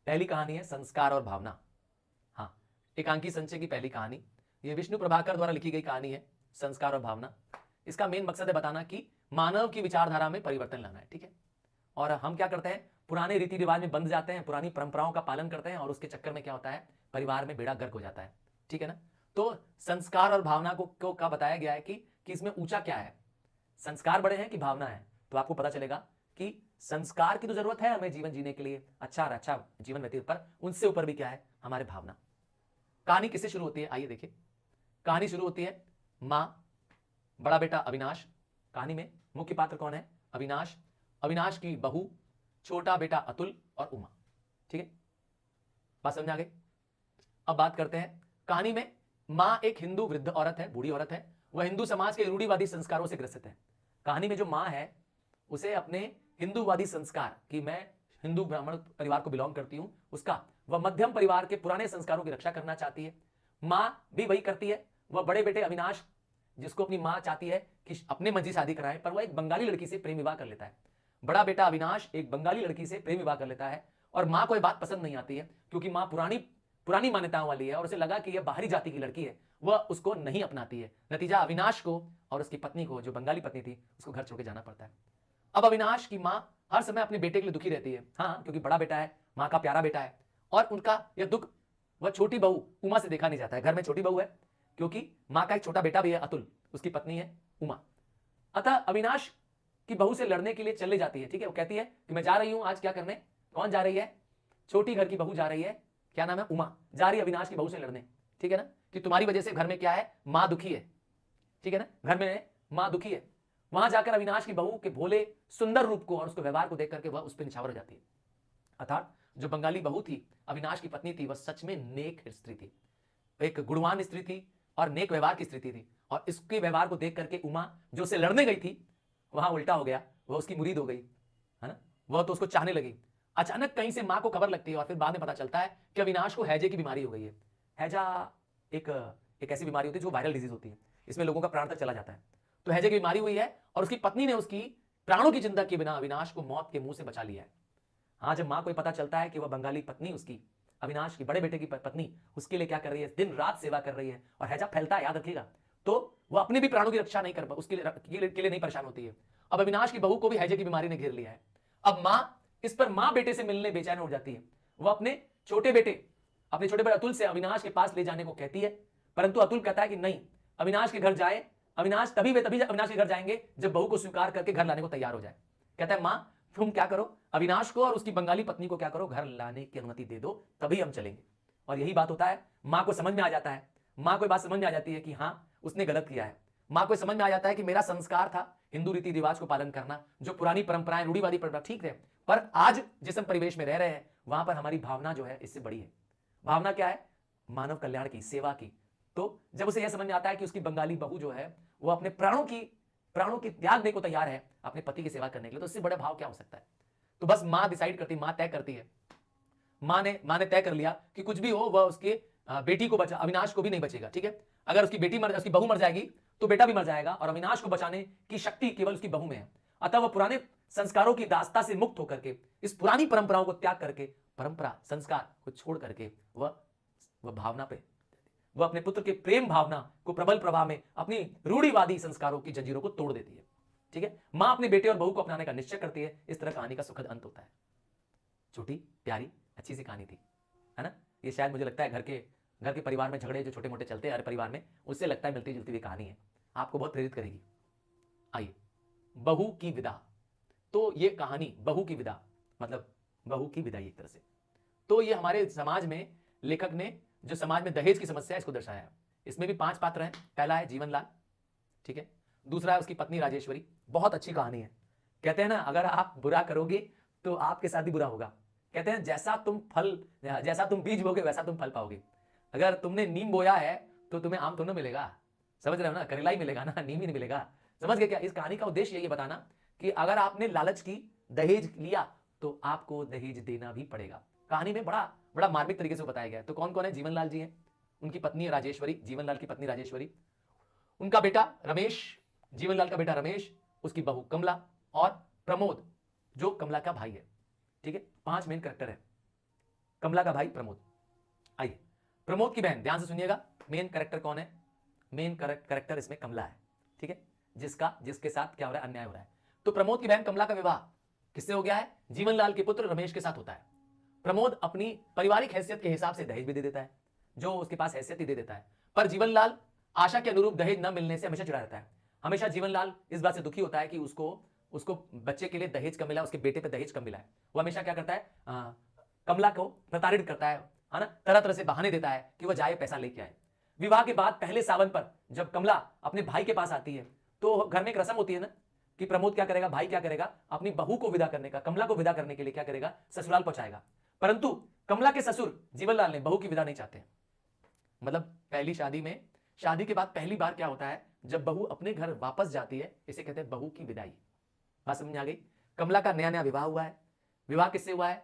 पहली कहानी है संस्कार और भावना। हाँ, एकांकी संचय की पहली कहानी, ये विष्णु प्रभाकर द्वारा लिखी गई कहानी है, संस्कार और भावना। इसका मेन मकसद है बताना कि मानव की विचारधारा में परिवर्तन लाना है, ठीक है। और हम क्या करते हैं, पुराने रीति रिवाज में बंध जाते हैं, पुरानी परंपराओं का पालन करते हैं, और उसके चक्कर में क्या होता है, परिवार में बेड़ा गर्क हो जाता है, ठीक है ना। तो संस्कार और भावना को का बताया गया है कि इसमें ऊंचा क्या है, संस्कार बड़े हैं कि भावना है। तो आपको पता चलेगा कि संस्कार की तो जरूरत है हमें जीवन जीने के लिए, अच्छा जीवन व्यतीत, पर उनसे ऊपर भी क्या है, हमारे भावना। कहानी किससे शुरू होती है, आइए देखिए। कहानी शुरू होती है मां, बड़ा बेटा अविनाश। कहानी में मुख्य पात्र कौन है, अविनाश, अविनाश की बहू, छोटा बेटा अतुल और उमा, ठीक है। बात समझ आ गई। अब बात करते हैं कहानी में। मां एक हिंदू वृद्ध औरत है, बूढ़ी औरत है, वह हिंदू समाज के रूढ़िवादी संस्कारों से ग्रसित है। कहानी में जो मां है उसे अपने हिंदूवादी संस्कार कि मैं हिंदू ब्राह्मण परिवार को बिलोंग करती हूं, उसका वह मध्यम परिवार के पुराने संस्कारों की रक्षा करना चाहती है। मां भी वही करती है। वह बड़े बेटे अविनाश, जिसको अपनी मां चाहती है कि अपने मर्जी शादी कराए, पर वह एक बंगाली लड़की से प्रेम विवाह कर लेता है। बड़ा बेटा अविनाश एक बंगाली लड़की से प्रेम विवाह कर लेता है, और मां को यह बात पसंद नहीं आती है, क्योंकि मां पुरानी पुरानी मान्यताओं वाली है, और उसे लगा कि यह बाहरी जाति की लड़की है, वह उसको नहीं अपनाती है। नतीजा अविनाश को और उसकी पत्नी को, जो बंगाली पत्नी थी, उसको घर छोड़ के जाना पड़ता है। अब अविनाश की मां हर समय अपने बेटे के लिए दुखी रहती है, हाँ, क्योंकि बड़ा बेटा है, मां का प्यारा बेटा है, और उनका यह दुख वह छोटी बहू उमा से देखा नहीं जाता है। घर में छोटी बहू है, क्योंकि मां का एक छोटा बेटा भी है अतुल, उसकी पत्नी है उमा। अतः अविनाश की बहू से लड़ने के लिए चले जाती है, ठीक है। वो कहती है कि मैं जा रही हूं आज क्या करने। कौन जा रही है, छोटी घर की बहू जा रही है, क्या नाम है, उमा, जा रही है अविनाश की बहू से लड़ने, ठीक है ना, कि तुम्हारी वजह से घर में क्या है, मां दुखी है, ठीक है ना, घर में मां दुखी है। वहां जाकर अविनाश की बहू के भोले सुंदर रूप को और उसके व्यवहार को देख करके वह उस पर निछावर हो जाती है। अर्थात जो बंगाली बहू थी, अविनाश की पत्नी थी, वह सच में नेक स्त्री थी, एक गुणवान स्त्री थी और नेक व्यवहार की स्त्री थी। और इसके व्यवहार को देख करके उमा, जो उसे लड़ने गई थी, वहां उल्टा हो गया, वह उसकी मुरीद हो गई, है ना, वह तो उसको चाहने लगी। अचानक कहीं से मां को खबर लगती है, और फिर बाद में पता चलता है कि अविनाश को हैजे की बीमारी हो गई है। हैजा एक एक ऐसी बीमारी होती है जो वायरल डिजीज होती है, इसमें लोगों का प्राण तक चला जाता है। तो हैजे की बीमारी हुई है, और उसकी पत्नी ने उसकी प्राणों की चिंता किए बिना अविनाश को मौत के मुंह से बचा लिया है। हाँ, जब मां को पता चलता है कि वह बंगाली पत्नी, उसकी अविनाश की बड़े बेटे की पत्नी, उसके लिए क्या कर रही है, दिन रात सेवा कर रही है, और हैजा फैलता है, याद रखिएगा, तो वह अपने भी प्राणों की रक्षा नहीं कर, उसके लिए नहीं परेशान होती है। अब अविनाश की बहू को भी हैजे की बीमारी ने घेर लिया है। अब मां इस पर मां बेटे से मिलने बेचैन हो जाती है। वह अपने छोटे बेटे अतुल से अविनाश के पास ले जाने को कहती है, परंतु अतुल कहता है कि नहीं, अविनाश के घर जाए, अविनाश तभी अविनाश के घर जाएंगे जब बहू को स्वीकार करके घर लाने को तैयार हो जाए। कहता है मां, तुम क्या करो, अविनाश को और उसकी बंगाली पत्नी को क्या करो, घर लाने की अनुमति दे दो, तभी हम चलेंगे। और यही बात होता है, मां को समझ में आ जाता है, मां को बात समझ में आ जाती है कि हां, उसने गलत किया है। मां को समझ में आ जाता है कि मेरा संस्कार था हिंदू रीति रिवाज को पालन करना, जो पुरानी परंपराएं, रूढ़िवादी परंपरा ठीक है, पर आज जिस हम परिवेश में रह रहे हैं, वहां पर हमारी भावना जो है इससे बड़ी है। भावना क्या है, मानव कल्याण की, सेवा की। तो जब उसे यह समझ में आता है कि उसकी बंगाली बहू जो है वो अपने प्राणों की त्याग देने को तैयार है अपने पति की सेवा करने के लिए, तो इससे बड़ा भाव क्या हो सकता है। तो बस मां डिसाइड करती, मां तय करती है, मां ने तय कर लिया कि कुछ भी हो, वह उसके बेटी को बचा, अविनाश को भी नहीं बचेगा, ठीक है। अगर उसकी बहू मर जाएगी तो बेटा भी मर जाएगा, और अविनाश को बचाने की शक्ति केवल उसकी बहू में है। अतः वह पुराने संस्कारों की दास्ता से मुक्त होकर के, इस पुरानी परंपराओं को त्याग करके, परंपरा संस्कार को छोड़ करके वह भावना पे, वह अपने पुत्र के प्रेम भावना को प्रबल प्रभाव में अपनी रूढ़िवादी संस्कारों की जंजीरों को तोड़ देती है, ठीक है। मां अपने बेटे और बहू को अपनाने का निश्चय करती है। इस तरह कहानी का सुखद अंत होता है। छोटी प्यारी अच्छी सी कहानी थी, है ना। ये शायद मुझे लगता है घर के परिवार में झगड़े जो छोटे मोटे चलते हैं हर परिवार में, उससे लगता है मिलती जुलती हुई कहानी है, आपको बहुत प्रेरित करेगी। आइए, बहू की विदा। तो ये कहानी बहू की विदा, मतलब बहू की विदाई एक तरह से। तो ये हमारे समाज में लेखक ने जो समाज में दहेज की समस्या है इसको दर्शाया है। इसमें भी 5 पात्र हैं। पहला है जीवनलाल, ठीक है। दूसरा है उसकी पत्नी राजेश्वरी, बहुत अच्छी कहानी है। कहते हैं ना, अगर आप बुरा करोगे तो आपके साथ भी बुरा होगा। कहते हैं जैसा तुम बीज बोगे वैसा तुम फल पाओगे। अगर तुमने नीम बोया है तो तुम्हें आम तो ना मिलेगा, समझ रहे हो ना, करेला ही मिलेगा ना, नीम ही नहीं मिलेगा। समझ गए क्या। इस कहानी का उद्देश्य यही बताना कि अगर आपने लालच की, दहेज लिया, तो आपको दहेज देना भी पड़ेगा। कहानी में बड़ा मार्मिक तरीके से बताया गया है। तो कौन कौन है, जीवनलाल जी हैं, उनकी पत्नी राजेश्वरी, जीवनलाल की पत्नी राजेश्वरी, उनका बेटा रमेश, जीवनलाल का बेटा रमेश, उसकी बहू कमला, और प्रमोद जो कमला का भाई है, ठीक है। 5 मेन कैरेक्टर है। कमला का भाई प्रमोद। आइए, प्रमोद की बहन, ध्यान से सुनिएगा, मेन कैरेक्टर कौन है? मेन कैरेक्टर इसमें कमला है, ठीक है, जिसके साथ क्या हो रहा है? अन्याय हो रहा है। तो प्रमोद की बहन कमला का विवाह किससे हो गया है? जीवनलाल के पुत्र रमेश के साथ होता है। प्रमोद अपनी पारिवारिक हैसियत के हिसाब से दहेज भी दे देता है, जो उसके पास हैसियत ही दे देता है, पर जीवनलाल आशा के अनुरूप दहेज न मिलने से हमेशा चिढ़ा रहता है। हमेशा जीवनलाल इस बात से दुखी होता है कि उसको बच्चे के लिए दहेज कम मिला, उसके बेटे पे दहेज कम मिला है। वो हमेशा क्या करता है? कमला को प्रताड़ित करता है ना, तरह तरह से बहाने देता है कि वह जाए पैसा लेके आए। विवाह के बाद पहले सावन पर जब कमला अपने भाई के पास आती है तो घर में एक रस्म होती है ना कि प्रमोद क्या करेगा, भाई क्या करेगा, अपनी बहू को विदा करने का, कमला को विदा करने के लिए क्या करेगा? ससुराल पहुंचाएगा। परंतु कमला के ससुर जीवनलाल ने बहू की विदा नहीं चाहते। मतलब पहली शादी में, शादी के बाद पहली बार क्या होता है? जब बहू अपने घर वापस जाती है, इसे कहते हैं बहू की विदाई। बात समझ आ गई? कमला का नया नया विवाह हुआ है। विवाह किससे हुआ है?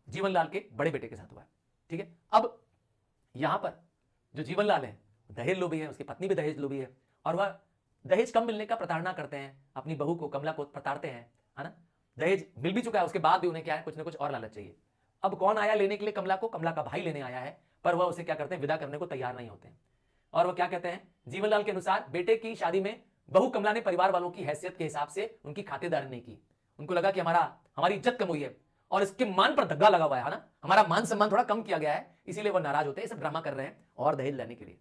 जीवनलाल के बड़े बेटे के साथ हुआ है, ठीक है। अब यहां पर जो जीवनलाल है दहेज लोभी है, उसकी पत्नी भी दहेज लोभी है, और वह दहेज कम मिलने का प्रताड़ना करते हैं, अपनी बहू को, कमला को प्रताड़ते हैं, है ना। दहेज मिल भी चुका है, उसके बाद भी उन्हें क्या है? कुछ ना कुछ और लालच चाहिए। अब कौन आया लेने के लिए कमला को? कमला का भाई लेने आया है, पर वह उसे क्या करते हैं? विदा करने को तैयार नहीं होते हैं। और वह क्या कहते हैं? जीवनलाल के अनुसार बेटे की शादी में बहू कमला ने परिवार वालों की हैसियत के हिसाब से उनकी खातिरदारी नहीं की। उनको लगा कि हमारी इज्जत कम हुई है और इसके मान पर धब्बा लगा हुआ है ना, हमारा मान सम्मान थोड़ा कम किया गया है, इसीलिए वो नाराज होते हैं, सब ड्रामा कर रहे हैं और दहेज लेने के लिए।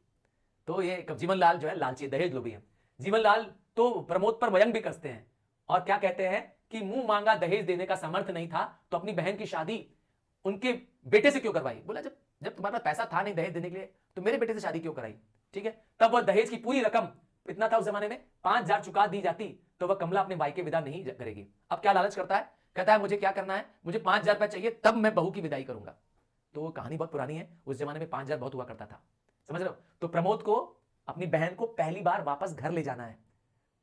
तो ये जीवनलाल जो है लालची, दहेज लोभी है। जीवनलाल तो प्रमोद पर व्यंग भी कसते हैं और क्या कहते हैं कि मुंह मांगा दहेज देने का सामर्थ्य नहीं था तो अपनी बहन की शादी उनके बेटे से क्यों करवाई। बोला जब तुम्हारे पास पैसा था नहीं दहेज देने के लिए तो मेरे बेटे से शादी क्यों कराई, ठीक है। तब वह दहेज की पूरी रकम, इतना था उस जमाने में, 5,000 चुका दी जाती तो वह कमला अपने भाई के विदा नहीं करेगी। अब क्या लालच करता है? कहता है मुझे क्या करना है, मुझे 5,000 रुपए चाहिए, तब मैं बहू की विदाई करूंगा। तो कहानी बहुत पुरानी है, उस जमाने में 5,000 बहुत हुआ करता था, समझ रहे हो। तो प्रमोद को अपनी बहन को पहली बार वापस घर ले जाना है,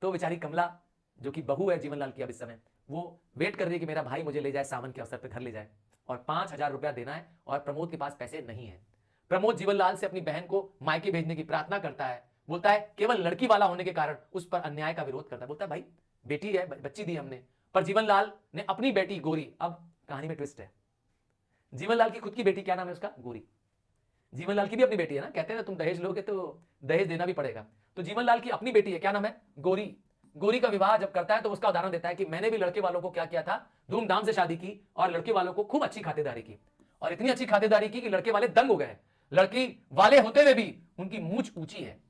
तो बेचारी कमला जो कि बहू है जीवनलाल की अब इस समय, वो वेट कर रही है कि मेरा भाई मुझे ले जाए, सावन के अवसर पर घर ले जाए, और 5,000 रुपया देना है, और प्रमोद के पास पैसे नहीं है। प्रमोद जीवनलाल से अपनी बहन को मायके भेजने की प्रार्थना करता है, बोलता है केवल लड़की वाला होने के कारण उस पर अन्याय का विरोध करता है। बोलता है भाई बेटी है, बच्ची दी हमने। पर जीवनलाल ने अपनी बेटी गोरी, अब कहानी में ट्विस्ट है, जीवनलाल की खुद की बेटी, क्या नाम है उसका? गोरी। जीवनलाल की भी अपनी बेटी है ना, कहते हैं ना तुम दहेज लोगे तो दहेज देना भी पड़ेगा। तो जीवनलाल की अपनी बेटी है, क्या नाम है? गोरी। गोरी का विवाह जब करता है तो उसका उदाहरण देता है कि मैंने भी लड़के वालों को क्या किया था? धूमधाम से शादी की और लड़के वालों को खूब अच्छी खातिरदारी की, और इतनी अच्छी खातिरदारी की कि लड़के वाले दंग हो गए। लड़की वाले होते हुए भी उनकी मूंछ ऊंची है।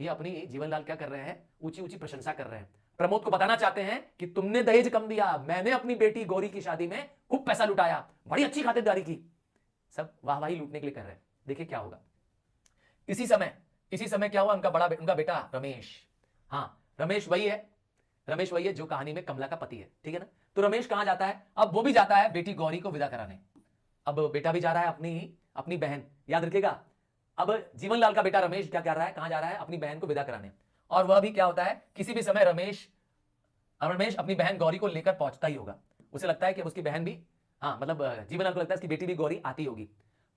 ये अपनी जीवनलाल क्या कर रहे हैं? ऊंची ऊंची प्रशंसा कर रहे हैं। प्रमोद को बताना चाहते हैं कि तुमने दहेज कम दिया, मैंने अपनी बेटी गौरी की शादी में खूब पैसा लुटाया, बड़ी अच्छी खातिरदारी की। सब वाहवाही लूटने के लिए कर रहे हैं। देखिए क्या होगा। इसी समय क्या हुआ? उनका बेटा रमेश, हाँ रमेश वही है जो कहानी में कमला का पति है, ठीक है ना। तो रमेश कहां जाता है? अब वो भी जाता है बेटी गौरी को विदा कराने। अब बेटा भी जा रहा है अपनी बहन, याद रखिएगा। अब जीवनलाल का बेटा रमेश क्या कर रहा है? कहां जा रहा है? अपनी बहन को विदा कराने। और वह भी क्या होता है, किसी भी समय रमेश अपनी बहन गौरी को लेकर पहुंचता ही होगा। उसे लगता है कि उसकी बहन भी, हाँ मतलब जीवनलाल को लगता है उसकी बेटी भी गौरी आती होगी।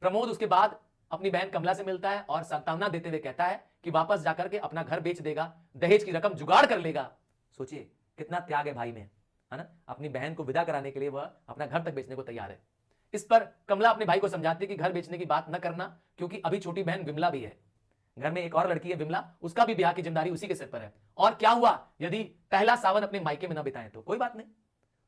प्रमोद उसके बाद अपनी बहन कमला से मिलता है और सांत्वना देते हुए कहता है कि वापस जाकर के अपना घर बेच देगा, दहेज की रकम जुगाड़ कर लेगा। सोचिए कितना त्याग है भाई में, है ना। अपनी बहन को विदा कराने के लिए वह अपना घर तक बेचने को तैयार है। इस पर कमला अपने भाई को समझाती है कि घर बेचने की बात न करना, क्योंकि अभी छोटी बहन विमला भी है, घर में एक और लड़की है विमला, उसका भी ब्याह की जिम्मेदारी उसी के सिर पर है। और क्या हुआ यदि पहला सावन अपने मायके में न बिताएं तो कोई बात नहीं,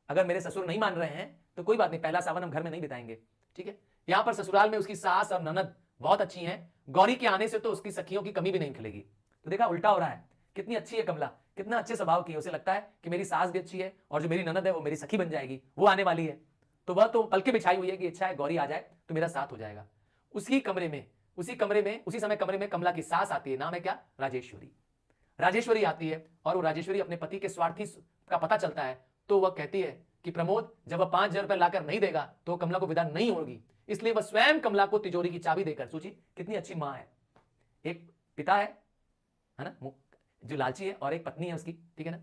अगर मेरे ससुर नहीं मान रहे हैं तो कोई बात नहीं, पहला सावन हम घर में नहीं बिताएंगे, ठीक है। यहां पर ससुराल में उसकी सास और ननद बहुत अच्छी हैं, गौरी के आने से तो उसकी सखियों की कमी भी नहीं खिलेगी। तो देखा उल्टा हो रहा है, कितनी अच्छी है कमला, कितना अच्छे स्वभाव की है, उसे लगता है कि मेरी सास भी अच्छी है और जो मेरी ननद है वो मेरी सखी बन जाएगी, वो आने वाली है। तो वह तो पलके बिछाई हुई है कि अच्छा है गौरी आ जाए तो मेरा साथ हो जाएगा। उसी समय कमरे में कमला की सास आती है, नाम है क्या? राजेश्वरी आती है, और वो राजेश्वरी अपने पति के स्वार्थी का पता चलता है तो वह कहती है कि प्रमोद जब वह 5,000 रुपए लाकर नहीं देगा तो कमला को विदा नहीं होगी, इसलिए वह स्वयं कमला को तिजोरी की चाबी देकर, सोचिए कितनी अच्छी मां है, एक पिता है ना जो लालची है और एक पत्नी है उसकी, ठीक है ना।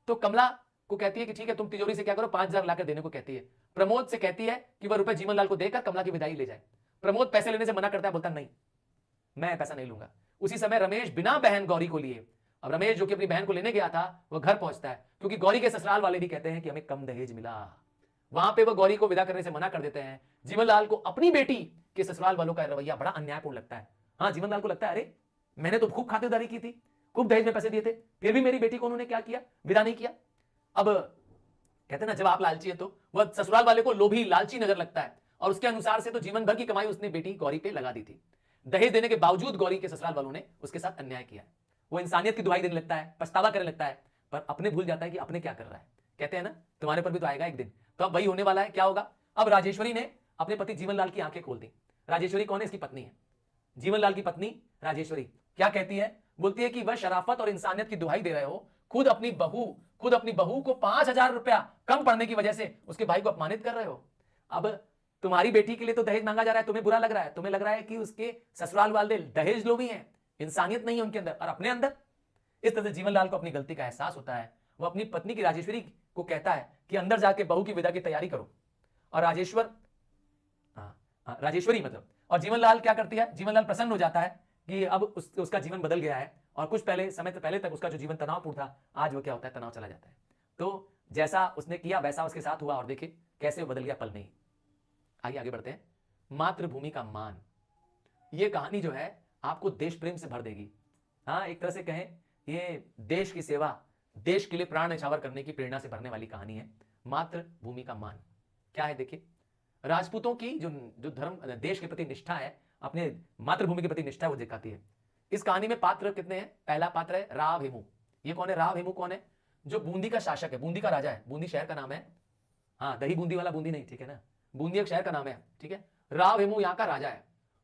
तो कमला को कहती है कि ठीक है तुम तिजोरी से क्या करो, 5,000 लाकर देने को कहती है। प्रमोद से कहती है कि वह रुपए जीवनलाल को देकर कमला की विदाई ले जाए। प्रमोद पैसे लेने से मना करता है, बोलता नहीं मैं पैसा नहीं लूंगा। उसी समय रमेश बिना बहन गौरी को लिए, अब रमेश जो कि अपनी बहन को लेने गया था वह घर पहुंचता है, क्योंकि गौरी के ससुराल वाले भी कहते हैं कि हमें कम दहेज मिला, वहां पे वो गौरी को विदा करने से मना कर देते हैं। जीवनलाल को अपनी बेटी के ससुराल वालों का रवैया बड़ा अन्यायपूर्ण लगता है। हाँ, जीवनलाल को लगता है अरे मैंने तो खूब खातिरदारी की थी, खूब दहेज में पैसे दिए थे, फिर भी मेरी बेटी को उन्होंने क्या किया, विदा नहीं किया। अब कहते ना, जब आप लालची है तो वह ससुराल वाले को लोभी लालची नजर लगता है, और उसके अनुसार से तो जीवन भर की कमाई उसने बेटी गौरी पे लगा दी थी। दहेज देने के बावजूद गौरी के ससुराल वालों ने उसके साथ अन्याय किया। वो इंसानियत की दुहाई देने लगता है, पछतावा करने लगता है, पर अपने भूल जाता है कि अपने क्या कर रहा है। कहते हैं ना, तुम्हारे पर भी तो आएगा एक दिन। तो अब वही होने वाला है। क्या होगा, अब राजेश्वरी ने अपने पति जीवनलाल की आंखें खोल दी। राजेश्वरी कौन है, इसकी पत्नी है, जीवनलाल की पत्नी राजेश्वरी। क्या कहती है, बोलती है कि वह शराफत और इंसानियत की दुहाई दे रहे हो, खुद अपनी बहू को 5,000 रुपया कम पड़ने की वजह से उसके भाई को अपमानित कर रहे हो। अब तुम्हारी बेटी के लिए तो दहेज मांगा जा रहा है, तुम्हें बुरा लग रहा है, तुम्हें लग रहा है कि उसके ससुराल वाले दहेज लोभी हैं, इंसानियत नहीं है उनके अंदर, और अपने अंदर। इस तरह से जीवनलाल को अपनी गलती का एहसास होता है। वो अपनी पत्नी की राजेश्वरी को कहता है कि अंदर जाके बहू की विदा की तैयारी करो। और राजेश्वरी मतलब, और जीवनलाल क्या करती है, जीवनलाल प्रसन्न हो जाता है कि अब उसका जीवन बदल गया है, और कुछ समय पहले तक उसका जो जीवन तनावपूर्ण था, आज वो क्या होता है, तनाव चला जाता है। तो जैसा उसने किया वैसा उसके साथ हुआ, और देखिए कैसे वो बदल गया पल नहीं। आइए आगे बढ़ते हैं। मातृभूमि का मान, ये कहानी जो है आपको देश प्रेम से भर देगी। हाँ, एक तरह से कहें ये देश की सेवा, देश के लिए प्राण न्यौछावर करने की प्रेरणा से भरने वाली कहानी है। मातृभूमि का मान क्या है, देखिए राजपूतों की जो धर्म, देश के प्रति निष्ठा है, अपने मातृभूमि के प्रति निष्ठा वो दिखाती है। इस कहानी में पात्र कितने हैं, पहला पात्र है राव हेमू। ये कौन है, राव हेमू कौन है, जो बूंदी का शासक है, बूंदी का राजा है, बूंदी शहर का नाम है। हाँ, दही बूंदी वाला बूंदी नहीं, ठीक है ना, बूंदी एक शहर का नाम है, ठीक है। राव हेमू यहाँ का राजा है।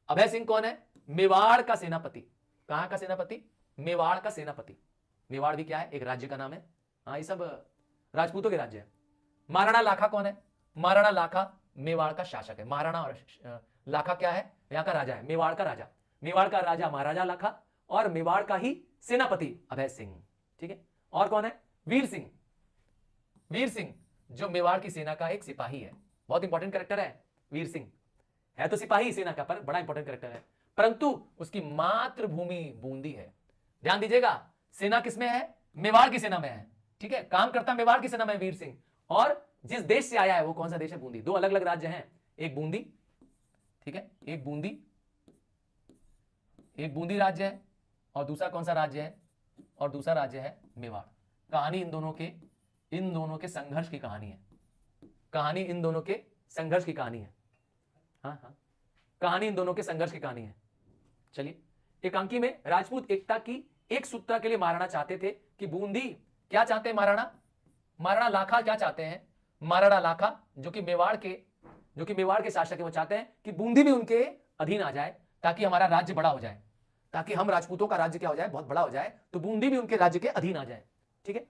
अभय सिंह कौन है, मेवाड़ का सेनापति। कहां का सेनापति, मेवाड़ का सेनापति। मेवाड़ भी क्या है, एक राज्य का नाम है। हाँ, ये सब राजपूतों के राज्य है। महाराणा लाखा कौन है, महाराणा लाखा मेवाड़ का शासक है। महाराणा और लाखा क्या है, यहाँ का राजा है, मेवाड़ का राजा। मेवाड़ का राजा महाराजा लाखा, और मेवाड़ का ही सेनापति अभय सिंह, ठीक है। और कौन है, वीर सिंह। वीर सिंह जो मेवाड़ की सेना का एक सिपाही है, बहुत इंपॉर्टेंट कैरेक्टर है वीर सिंह। है तो सिपाही सेना का, पर बड़ा इंपॉर्टेंट कैरेक्टर है, परंतु उसकी मातृभूमि बूंदी है। ध्यान दीजिएगा, सेना किसमें है, मेवाड़ की सेना में है, ठीक है। काम करता मेवाड़ की सेना में वीर सिंह, और जिस देश से आया है वो कौन सा देश है, बूंदी। दो अलग अलग राज्य हैं, एक बूंदी, ठीक है, एक बूंदी राज्य है, और दूसरा कौन सा राज्य है, और दूसरा राज्य है मेवाड़। कहानी इन दोनों के संघर्ष की कहानी है। कहानी इन दोनों के संघर्ष की कहानी है। हाँ, कहानी इन दोनों के संघर्ष की कहानी है। चलिए, एकांकी में राजपूत एकता की एक सूत्रता के लिए महाराणा चाहते थे कि बूंदी क्या चाहते हैं, महाराणा लाखा क्या चाहते हैं, महाराणा लाखा जो कि मेवाड़ के शासक है, वो चाहते हैं कि बूंदी भी उनके अधीन आ जाए, ताकि हमारा राज्य बड़ा हो जाए, ताकि हम राजपूतों का राज्य क्या हो जाए, बहुत बड़ा हो जाए, तो बूंदी भी उनके राज्य के अधीन आ जाए, ठीक है।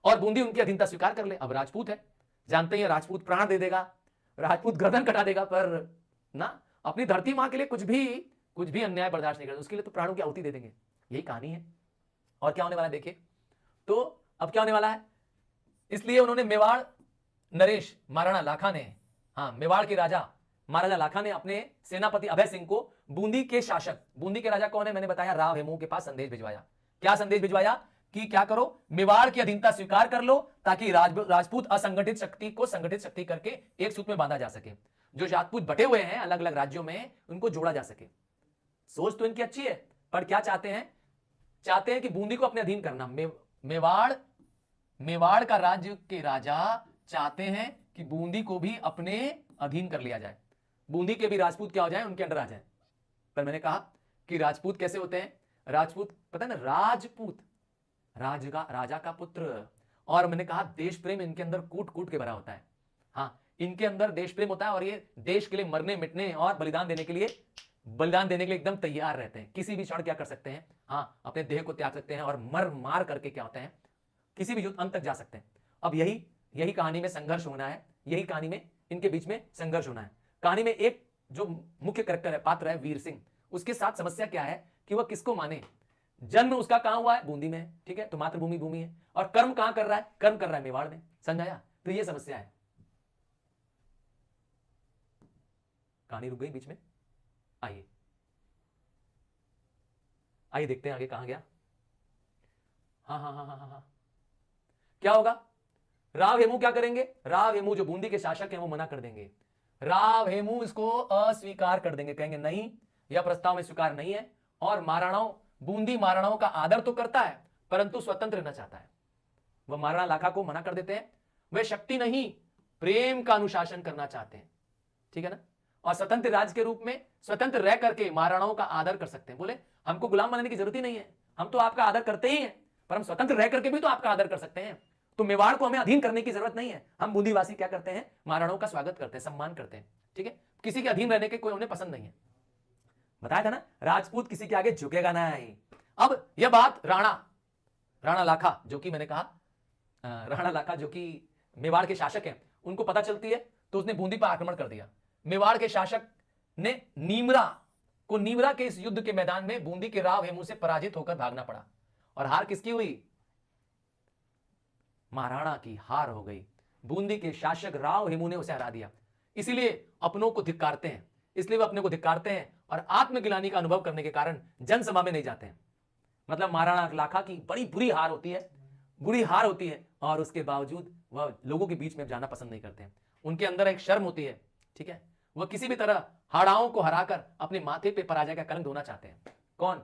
और बूंदी उनकी अधीनता स्वीकार कर ले। अब राजपूत है, जानते हैं राजपूत प्राण दे देगा, राजपूत गर्दन कटा देगा, पर ना अपनी धरती मां के लिए कुछ भी अन्याय बर्दाश्त नहीं करते, उसके लिए तो प्राणों की आहुति दे देंगे। यही कहानी है। और क्या होने वाला है देखिए, तो अब क्या होने वाला है, इसलिए उन्होंने मेवाड़ नरेश महाराणा लाखा ने, हाँ, मेवाड़ के राजा महाराजा लाखा ने अपने सेनापति अभय सिंह को बूंदी के शासक, बूंदी के राजा कौन है, मैंने बताया राव हेमू के पास संदेश भिजवाया। क्या संदेश भिजवाया कि क्या करो, मेवाड़ की अधीनता स्वीकार कर लो, ताकि राजपूत असंगठित शक्ति को संगठित शक्ति करके एक सूत्र में बांधा जा सके। जो राजपूत बटे हुए हैं अलग अलग राज्यों में, उनको जोड़ा जा सके। सोच तो इनकी अच्छी है, पर क्या चाहते हैं कि बूंदी को अपने अधीन करना। मेवाड़ का राज्य के राजा चाहते हैं कि बूंदी को भी अपने अधीन कर लिया जाए, बूंदी के भी राजपूत क्या हो जाए, उनके अंडर आ जाए। पर मैंने कहा कि राजपूत कैसे होते हैं, राजपूत पता है ना, राजपूत राजा का पुत्र, और मैंने कहा देश प्रेम इनके अंदर कूट कूट के भरा होता है। हाँ, इनके अंदर देश प्रेम होता है, और ये देश के लिए मरने मिटने और बलिदान देने के लिए एकदम तैयार रहते हैं। किसी भी क्षण क्या कर सकते हैं, हाँ, अपने देह को त्याग सकते हैं, और मार करके क्या होते हैं, किसी भी युद्ध अंत तक जा सकते हैं। अब यही कहानी में संघर्ष होना है, यही कहानी में इनके बीच में संघर्ष होना है। कहानी में एक जो मुख्य कैरेक्टर है, पात्र है वीर सिंह, उसके साथ समस्या क्या है कि वह किसको माने। जन्म उसका कहां हुआ है, बूंदी में, ठीक है, तो मातृभूमि भूमि है, और कर्म कहां कर रहा है, कर्म कर रहा है मेवाड़ में, समझाया। तो ये समस्या है। कहानी रुक गई बीच में, आइए देखते हैं आगे कहां गया। हाँ, क्या होगा, राव हेमू क्या करेंगे? राव हेमू जो बूंदी के शासक हैं वो मना कर देंगे। राव हेमू इसको अस्वीकार कर देंगे, कहेंगे नहीं, यह प्रस्ताव में स्वीकार नहीं है। और महाराणाओं, बूंदी महाराणाओं का आदर तो करता है परंतु स्वतंत्र रहना चाहता है। वह महाराणा लाखा को मना कर देते हैं। वे शक्ति नहीं, प्रेम का अनुशासन करना चाहते हैं, ठीक है ना। और स्वतंत्र राज्य के रूप में स्वतंत्र रह करके महाराणाओं का आदर कर सकते हैं। बोले हमको गुलाम बनाने की जरूरत ही नहीं है, हम तो आपका आदर करते ही हैं, पर हम स्वतंत्र रह करके भी तो आपका आदर कर सकते हैं। तो मेवाड़ को हमें अधीन करने की जरूरत नहीं है। हम बूंदीवासी क्या करते हैं? महाराणाओं का स्वागत करते हैं, सम्मान करते हैं, ठीक है। किसी के अधीन रहने के कोई उन्हें पसंद नहीं है। बताया था ना, राजपूत किसी के आगे झुकेगा नहीं। अब यह बात राणा लाखा, जो कि मैंने कहा राणा लाखा जो कि मेवाड़ के शासक हैं, उनको पता चलती है तो उसने बूंदी पर आक्रमण कर दिया। मेवाड़ के शासक ने नीमरा के इस युद्ध के मैदान में बूंदी के राव हेमू से पराजित होकर भागना पड़ा। और हार किसकी हुई? महाराणा की हार हो गई। बूंदी के शासक राव हेमू ने उसे हरा दिया। इसीलिए अपनों को धिक्कारते हैं, इसलिए वे अपने को धिक्कारते हैं और आत्मग्लानि का अनुभव करने के कारण जनसभा में नहीं जाते हैं। मतलब महाराणा लाखा की बड़ी बुरी हार होती है और उसके बावजूद वह लोगों के बीच में जाना पसंद नहीं करते हैं। उनके अंदर एक शर्म होती है, ठीक है। वह किसी भी तरह हाड़ाओं को हराकर अपने माथे पे पराजय का कलंक धोना चाहते हैं। कौन?